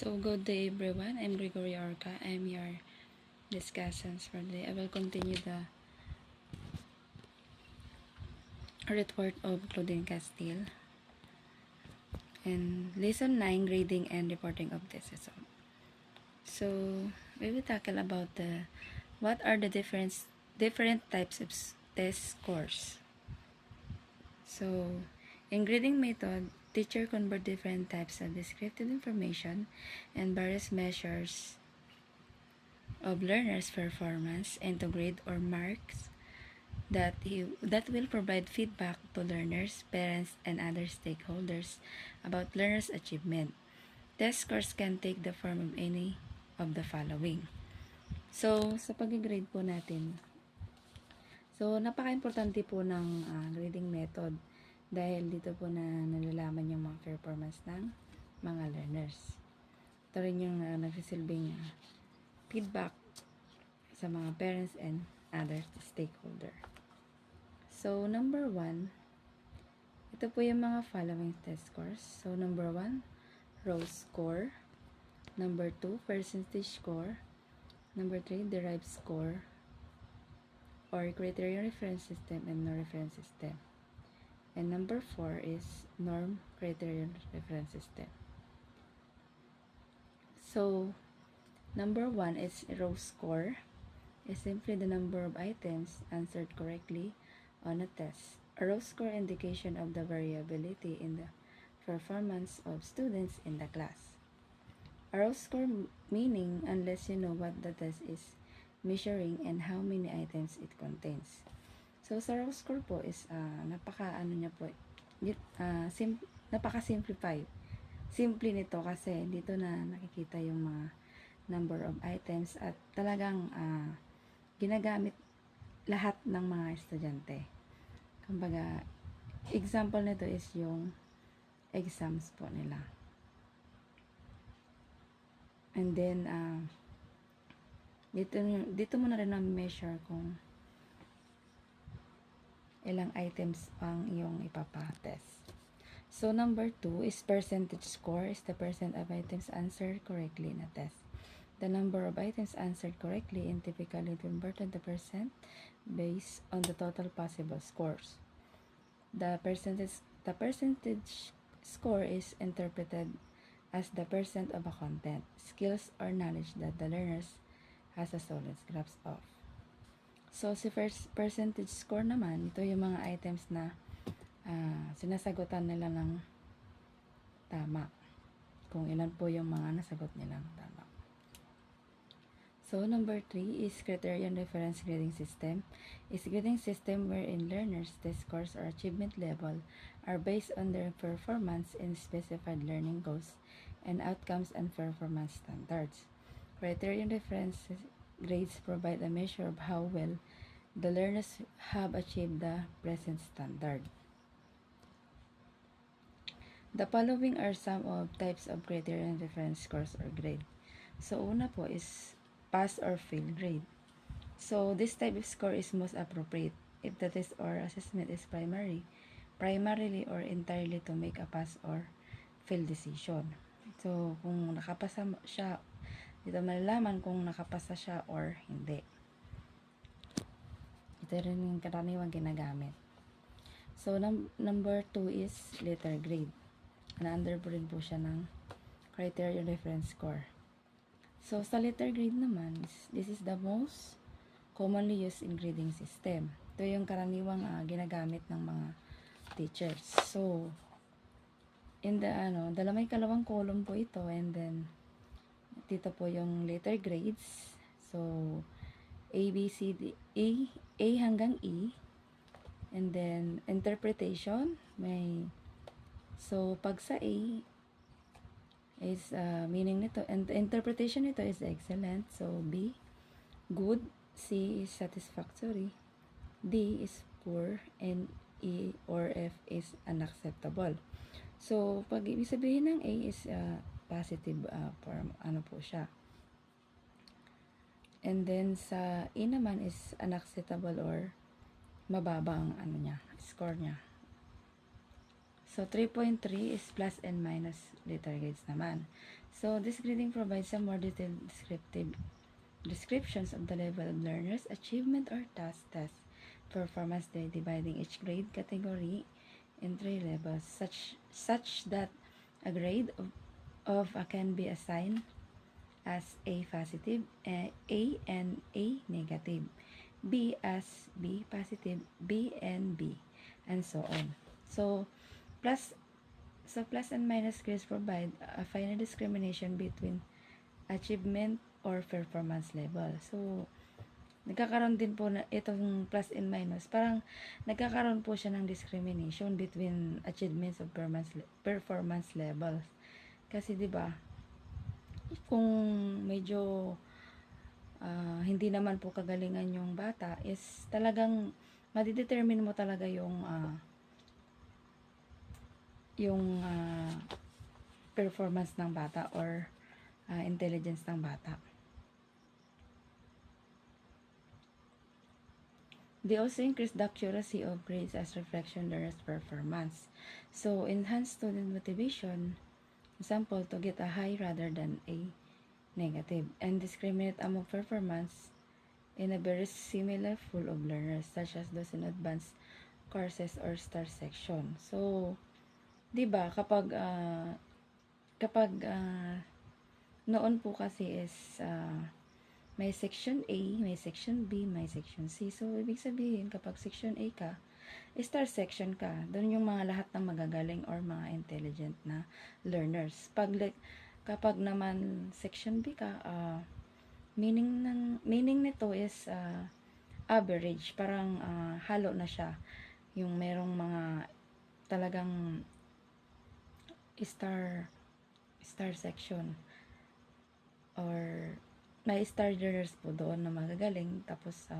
So good day everyone, I'm Gregory Orca. I'm your discussants for today. I will continue the report of Claudine Castile and lesson 9, grading and reporting of tests. So we will tackle about what are the different types of test scores. So in grading method, teacher convert different types of descriptive information and various measures of learners' performance into grade or marks that will provide feedback to learners, parents, and other stakeholders about learners' achievement. Test scores can take the form of any of the following. So, sa pag-grade po natin, so napaka-importante po ng grading method dahil dito po na nalalaman yung mga performance ng mga learners. Ito rin yung nagsisilbing feedback sa mga parents and other stakeholder. So, number 1, ito po yung mga following test scores. So, number 1, row score. Number 2, percentage score. Number 3, derived score or criterion reference system and no reference system. And number 4 is norm criterion reference system. So, number 1 is row score. Is simply the number of items answered correctly on a test. A row score indication of the variability in the performance of students in the class. A row score meaning unless you know what the test is measuring and how many items it contains. So sa row score po is napaka-simplify. Simple nito kasi dito na nakikita yung mga number of items at talagang ginagamit lahat ng mga estudyante. Kumbaga, example nito is yung exams po nila. And then, dito mo na rin na-measure kung ilang items ang iyong ipapatest. So, number 2 is percentage score is the percent of items answered correctly in a test. The number of items answered correctly and typically converted to percent based on the total possible scores. The percentage score is interpreted as the percent of a content, skills, or knowledge that the learners has a solid grasp of. So, si first percentage score naman, ito yung mga items na sinasagutan nila ng tama. Kung ilan po yung mga nasagot nilang tama. So, number 3 is criterion reference grading system. Is grading system wherein learners' test scores or achievement level are based on their performance in specified learning goals and outcomes and performance standards. Criterion reference grades provide a measure of how well the learners have achieved the present standard. The following are some of types of criterion reference scores or grade. So, una po is pass or fail grade. So, this type of score is most appropriate if the test or assessment is primarily or entirely to make a pass or fail decision. So, kung nakapasa siya, dito malalaman kung nakapasa siya or hindi. Ito rin yung karaniwang ginagamit. So, number 2 is letter grade. Na-under po rin po siya ng criterion reference score. So, sa letter grade naman, this is the most commonly used in grading system. Ito yung karaniwang ginagamit ng mga teachers. So, in the may kalawang column po ito, and then dito po yung letter grades. So, A, B, C, D, A hanggang E. And then, interpretation, so, pag sa A, is meaning nito, and the interpretation nito is excellent. So, B, good. C is satisfactory. D is poor. And E or F is unacceptable. So, pag ibig sabihin ng A is positive form, po siya. And then, sa E naman is unacceptable or mababa ang score niya. So, 3.3 is plus and minus letter grades naman. So this grading provides some more detailed descriptions of the level of learners' achievement or task test performance by dividing each grade category in 3 levels, such that a grade of can be assigned as A positive, A and A negative, B as B positive, B and B, and so on. So plus plus and minus grades provide a final discrimination between achievement or performance level. So nagkakaroon din po na itong plus and minus, parang nagkakaroon po siya ng discrimination between achievements of performance levels. Kasi 'di ba, kung medyo hindi naman po kagalingan yung bata, is talagang madidetermine mo talaga yung performance ng bata or intelligence ng bata. They also increase the accuracy of grades as reflection learners' performance. So, enhance student motivation, example, to get a high rather than a negative, and discriminate among performance in a very similar pool of learners, such as those in advanced courses or star section. So, di ba kapag noon po kasi is may section A, may section B, may section C. So, ibig sabihin, kapag section A ka, star section ka. Doon yung mga lahat ng magagaling or mga intelligent na learners. Kapag naman section B ka, meaning nito is average. Parang halo na siya. Yung merong mga talagang star section. Or may star learners po doon na magagaling, tapos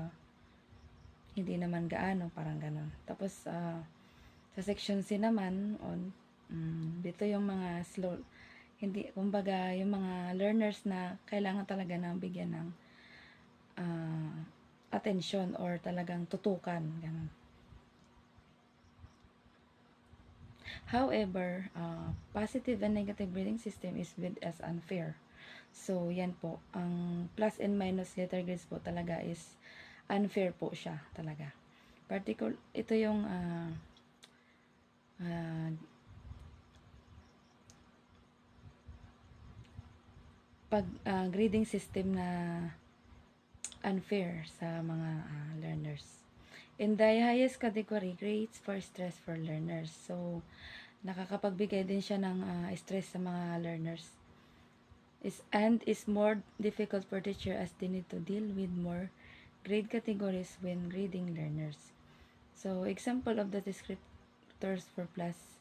hindi naman gaano, parang ganon. Tapos sa section C naman, dito yung mga slow, hindi, kumbaga yung mga learners na kailangan talaga ng bigyan ng attention or talagang tutukan, ganon. However, positive and negative grading system is viewed as unfair. So, yan po. Ang plus and minus letter grades po talaga is unfair po siya talaga. Ito yung grading system na unfair sa mga learners. In the highest category, grades for stress for learners. So, nakakapagbigay din siya ng stress sa mga learners. Is more difficult for teacher as they need to deal with more grade categories when grading learners. So, example of the descriptors for plus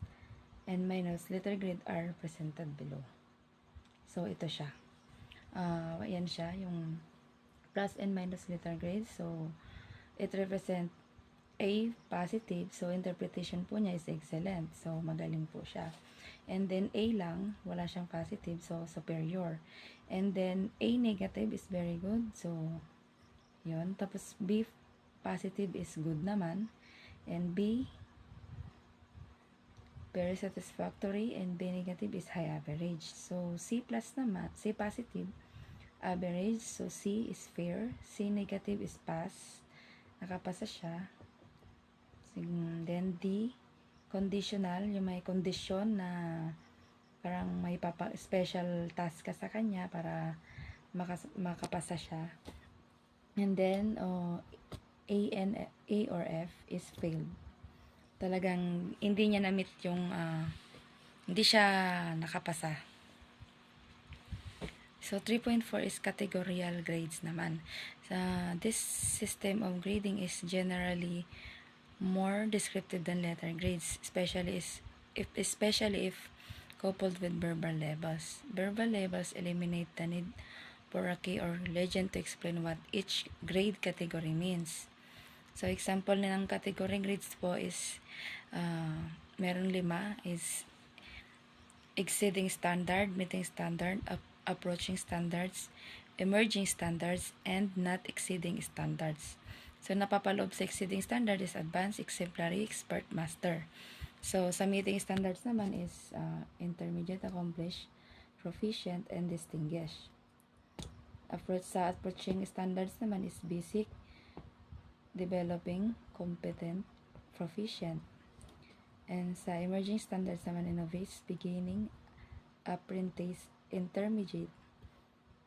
and minus letter grade are presented below. So, ito siya. Ayan siya, yung plus and minus letter grade. So, it represents A positive, so interpretation po niya is excellent. So, magaling po siya. And then, A lang, wala siyang positive, so superior. And then, A negative is very good. So, yun. Tapos, B positive is good naman. And B, very satisfactory. And B negative is high average. So, C plus naman, C positive, average. So, C is fair. C negative is pass. Nakapasa siya. Then D, conditional, yung may condition na parang may special task ka sa kanya para makapasa siya. And then A or F is failed. Talagang hindi niya na-meet yung hindi siya nakapasa. So 3.4 is categorical grades naman. This system of grading is generally more descriptive than letter grades, especially if coupled with verbal labels. Verbal labels eliminate the need for a key or legend to explain what each grade category means. So, example ng category grades po is meron 5 is exceeding standard, meeting standard, approaching standards, emerging standards, and not exceeding standards. So, napapaloob sa exceeding standard is advanced, exemplary, expert, master. So, sa meeting standards naman is intermediate, accomplished, proficient, and distinguished. Sa approaching standards naman is basic, developing, competent, proficient. And sa emerging standards naman, innovates, beginning, apprentice, intermediate,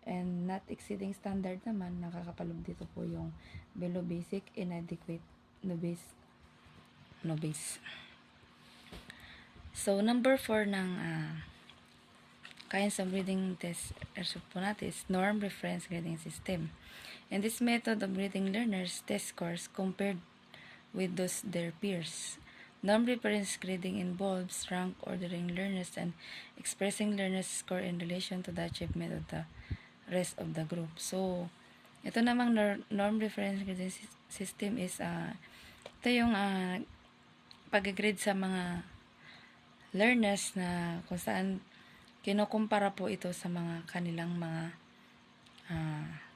and not exceeding standard naman, nakakapalog dito po yung below basic, inadequate, novice. So, number 4 ng kinds of grading test po natin is norm reference grading system. In this method of grading learners' test scores compared with those their peers. Norm reference grading involves rank ordering learners and expressing learners' score in relation to the achievement of the rest of the group. So, ito namang norm reference grading system is ito yung pag-grade sa mga learners na kung saan kinukumpara po ito sa mga kanilang mga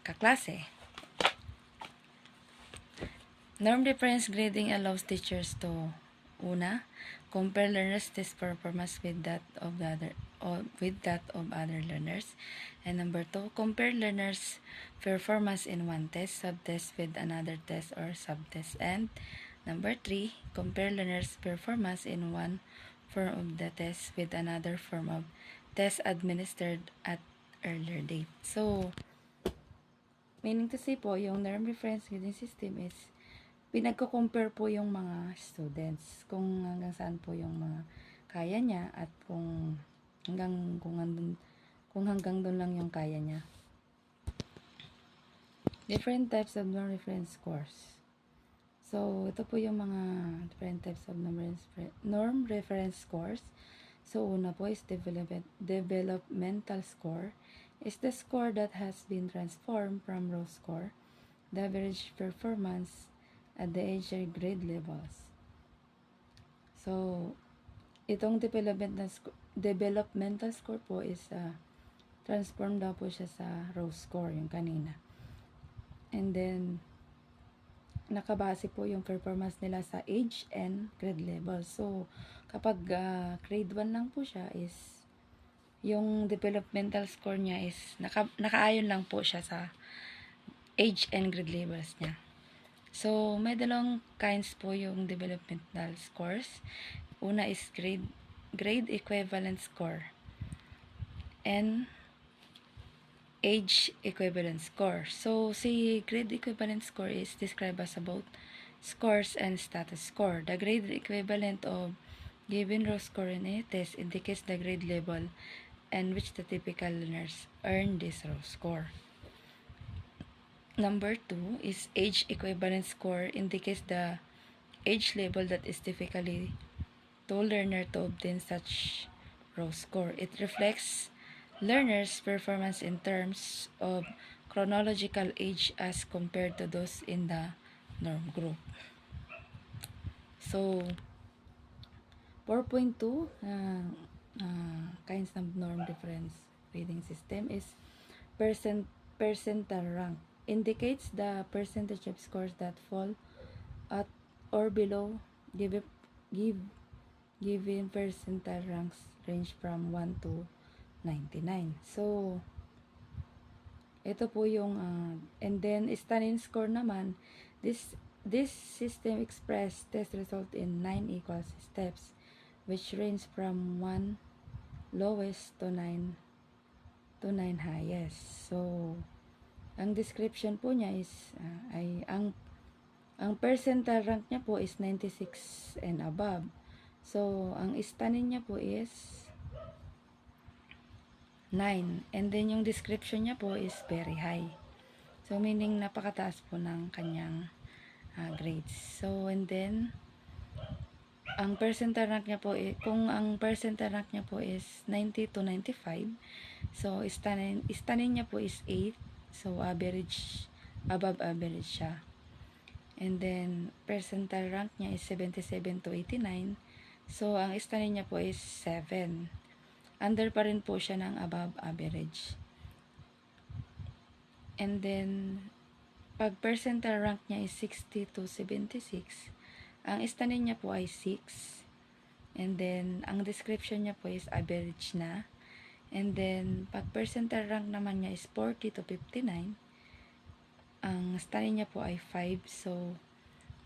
kaklase. Norm reference grading allows teachers to compare learners' test performance with that of other learners. And number 2, compare learners' performance in one test, subtest with another test or subtest. And number 3, compare learners' performance in one form of the test with another form of test administered at earlier date. So, meaning to say po, yung norm reference grading system is pinagko-compare po yung mga students kung hanggang saan po yung mga kaya niya at kung hanggang doon lang yung kaya niya. Different types of norm reference scores. So, ito po yung mga different types of norm reference scores. So, una po is developmental score. Is the score that has been transformed from raw score, the average performance at the age grade levels. So, itong developmental score po is transform daw po siya sa raw score, yung kanina. And then, nakabase po yung performance nila sa age and grade level. So, kapag grade 1 lang po siya is, yung developmental score niya is, nakaayon lang po siya sa age and grade levels niya. So, may dalawang kinds po yung developmental scores. Una is grade equivalent score and age equivalent score. So, si grade equivalent score is described as both scores and status score. The grade equivalent of given raw score in a test indicates the grade level and which the typical learners earn this raw score. Number 2 is age equivalent score indicates the age level that is typically to learner to obtain such raw score. It reflects learners' performance in terms of chronological age as compared to those in the norm group. So, 4.2 kinds of norm reference grading system is percentile rank. Indicates the percentage of scores that fall at or below given percentile ranks range from 1 to 99. So, ito po yung and then Stannin score naman, this system express test result in 9 equal steps which range from 1 lowest to 9 highest. So, ang description po niya is ang percentile rank niya po is 96 and above. So, ang Stannin niya po is 9. And then, yung description niya po is very high. So, meaning napakataas po ng kanyang grades. So, and then, ang percentile rank niya po, kung ang percentile rank niya po is 90 to 95, so, Stannin niya po is 8. So, average, above average siya. And then, percentile rank niya is 77 to 89. So, ang Stannin niya po is 7. Under pa rin po siya ng above average. And then, pag percentile rank niya is 60 to 76, ang Stannin niya po ay 6. And then, ang description niya po is average na. And then, pag percentile rank naman niya is 40 to 59, ang study niya po ay 5. So,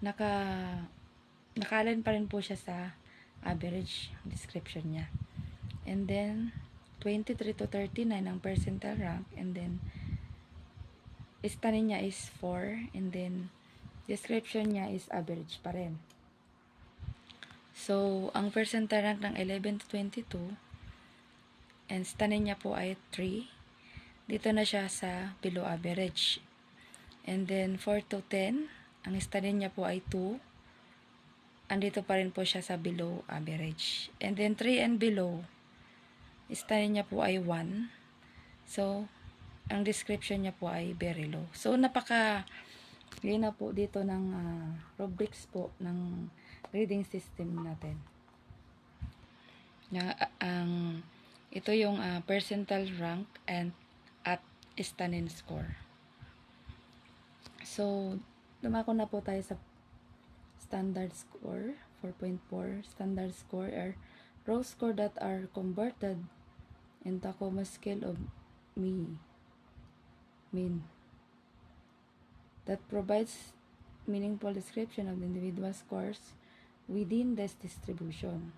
nakalan pa rin po siya sa average description niya. And then, 23 to 39 ang percentile rank. And then, study niya is 4. And then, description niya is average pa rin. So, ang percentile rank ng 11 to 22, and study niya po ay 3. Dito na siya sa below average. And then, 4 to 10, ang study niya po ay 2. Andito pa rin po siya sa below average. And then, 3 and below, study niya po ay 1. So, ang description niya po ay very low. So, lina po dito ng rubrics po ng reading system natin. Ito yung percentile rank and at stunning score. So, dumako na po tayo sa standard score, 4.4. Standard score are raw score that are converted in Tacoma scale of mean that provides meaningful description of the individual scores within this distribution.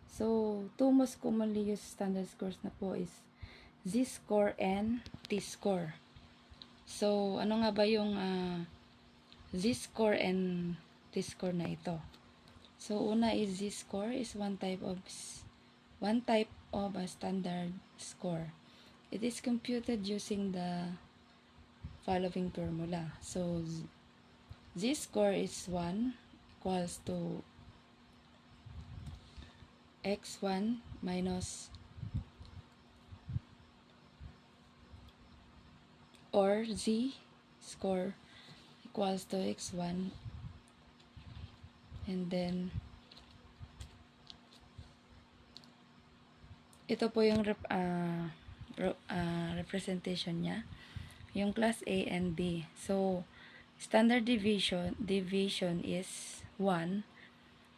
So, two most commonly used standard scores na po is Z-score and T-score. So, ano nga ba yung Z-score and T-score na ito? So, una is Z-score is one type of a standard score. It is computed using the following formula. So, Z-score is 1 equals to x1 minus or Z score equals to x1, and then ito po yung representation niya, yung class A and B. So, standard deviation is 1.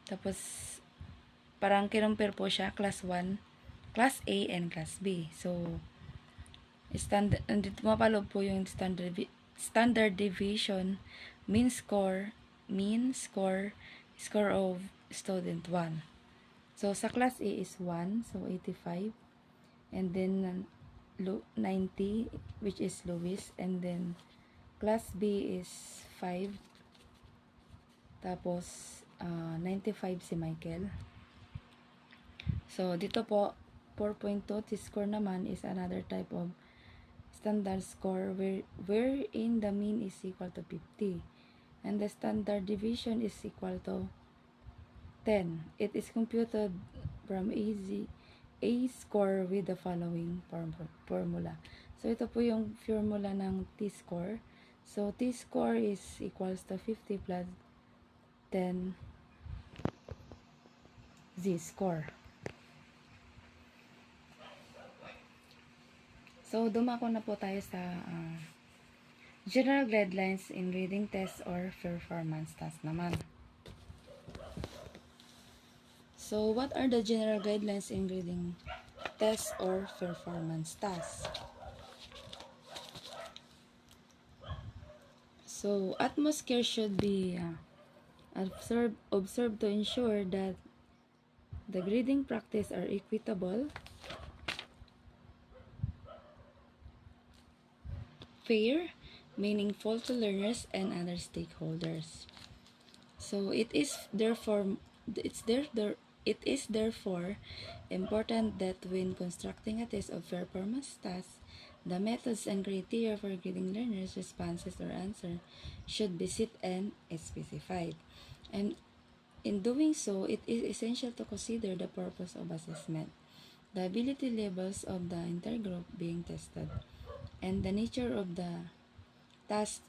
Tapos, parang kinumpir po siya, class A and class B. So, mapaloob po yung standard deviation, mean score, score of student 1. So, sa class A is 1, so 85. And then, 90, which is lowest. And then, class B is 5. Tapos, 95 si Michael. So, dito po, 4.2, T-score naman is another type of standard score wherein the mean is equal to 50. And the standard deviation is equal to 10. It is computed from A score with the following formula. So, ito po yung formula ng T-score. So, T-score is equals to 50 plus 10 Z-score. So, dumako na po tayo sa general guidelines in reading test or performance task naman. So, what are the general guidelines in reading test or performance task? So, utmost care should be observed to ensure that the grading practice are equitable, fair, meaningful to learners and other stakeholders. So it is therefore important that when constructing a test of performance task, the methods and criteria for grading learners' responses or answer should be set and specified. And in doing so, it is essential to consider the purpose of assessment, the ability levels of the intergroup being tested, and the nature of the task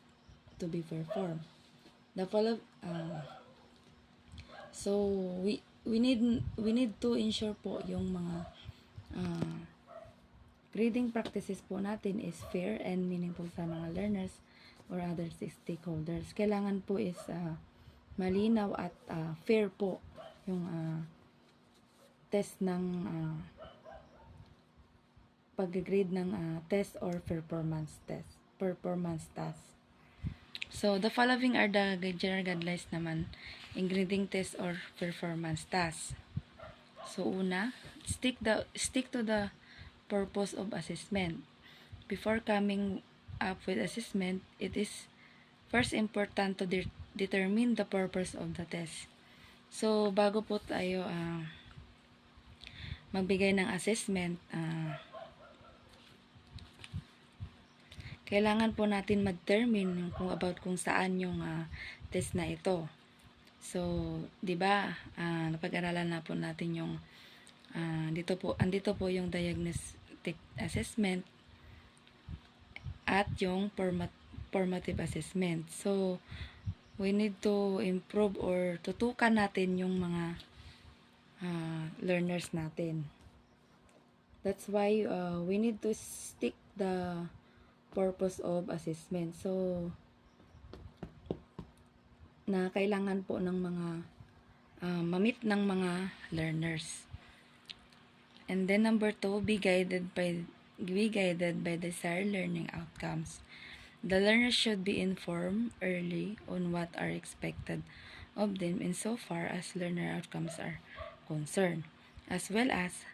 to be performed. So we need to ensure po yung mga grading practices po natin is fair and meaningful sa mga learners or other stakeholders. Kailangan po is malinaw at fair po yung test ng pag-grade ng test or performance task. So, the following are the general guidelines naman in grading test or performance task. So, una, stick to the purpose of assessment. Before coming up with assessment, it is first important to determine the purpose of the test. So, bago po tayo magbigay ng assessment, kailangan po natin mag-determine kung saan yung test na ito. So, 'di ba? Napag-aralan na po natin yung andito po yung diagnostic assessment at yung formative assessment. So, we need to improve or tutukan natin yung mga learners natin. That's why we need to stick the purpose of assessment. So, na kailangan po ng mga ma-meet ng mga learners. And then number 2, be guided by desired learning outcomes. The learners should be informed early on what are expected of them insofar as learner outcomes are concerned, as well as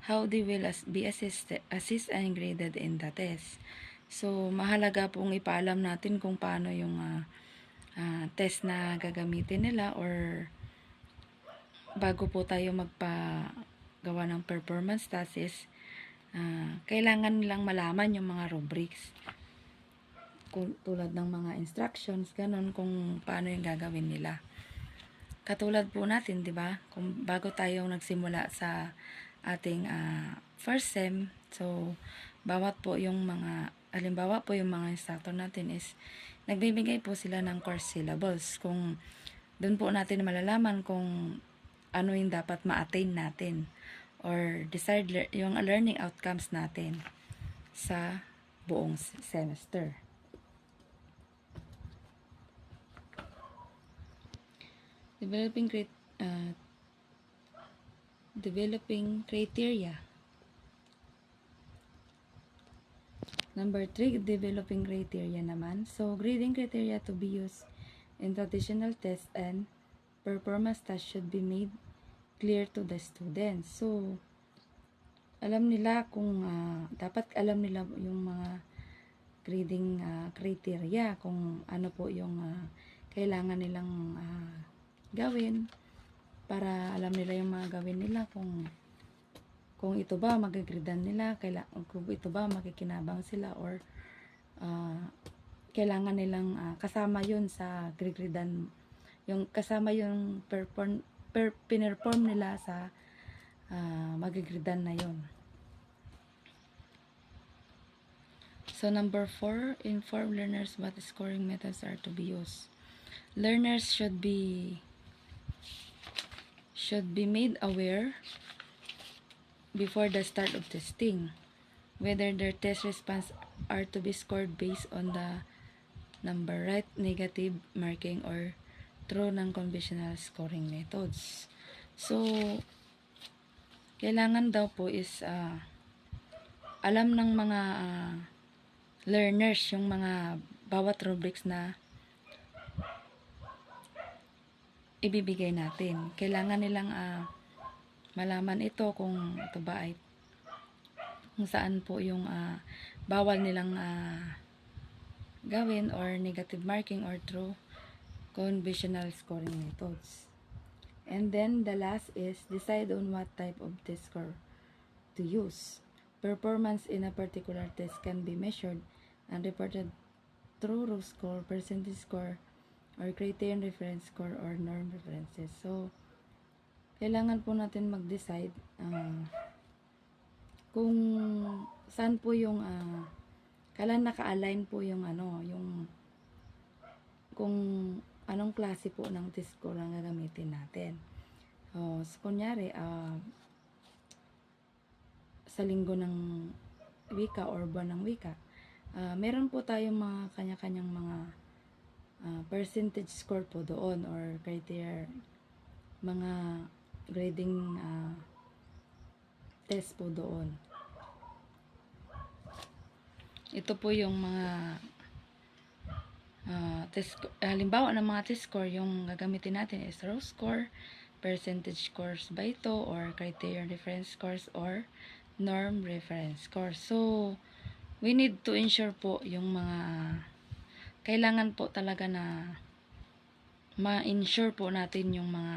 how they will be assessed and graded in the test. So, mahalaga pong ipaalam natin kung paano yung test na gagamitin nila, or bago po tayo magpagawa ng performance test, kailangan nilang malaman yung mga rubrics. Tulad ng mga instructions, ganun, kung paano yung gagawin nila. Katulad po natin, di ba? Kung bago tayo nagsimula sa ating first sem, so bawat po yung mga, halimbawa po yung mga instructor natin is nagbibigay po sila ng course syllables. Kung doon po natin malalaman kung ano yung dapat ma-attain natin or desired yung learning outcomes natin sa buong semester. Developing criteria. Number 3, developing criteria naman. So, grading criteria to be used in traditional tests and performance tests should be made clear to the students. So, alam nila kung dapat alam nila yung mga grading criteria, kung ano po yung kailangan nilang gawin para alam nila yung mga gawin nila, kung ito ba magagridan nila, kung ito ba makikinabang sila, or kailangan nilang kasama yun sa grading, yung kasama yung pinerform nila sa magagridan na yun. So number 4, inform learners what scoring methods are to be used. Learners should be made aware before the start of testing whether their test response are to be scored based on the number right, negative marking, or through non-conventional scoring methods. So, kailangan daw po is alam ng mga learners yung mga bawat rubrics na ibibigay natin. Kailangan nilang malaman ito, kung ito ba ay kung saan po yung bawal nilang gawin, or negative marking, or through conventional scoring methods. And then the last is decide on what type of test score to use. Performance in a particular test can be measured and reported through raw score, percentage score, or criterion reference score, or norm references. So, kailangan po natin mag-decide kung saan po yung kailan naka-align po yung yung kung anong klase po ng test score ang gagamitin natin. So, kunyari sa linggo ng wika or buwan ng wika, meron po tayong mga kanya-kanyang mga percentage score po doon, or criteria, mga grading test po doon. Ito po yung mga halimbawa ng mga test score, yung gagamitin natin is row score, percentage scores by ito, or criterion reference scores, or norm reference scores. So, we need to ensure po yung mga kailangan po talaga na ma-ensure po natin yung mga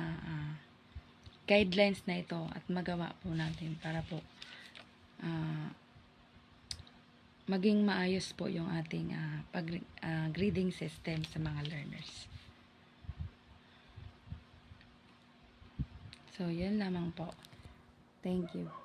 guidelines na ito at magawa po natin para po maging maayos po yung ating grading system sa mga learners. So, yan lamang po. Thank you.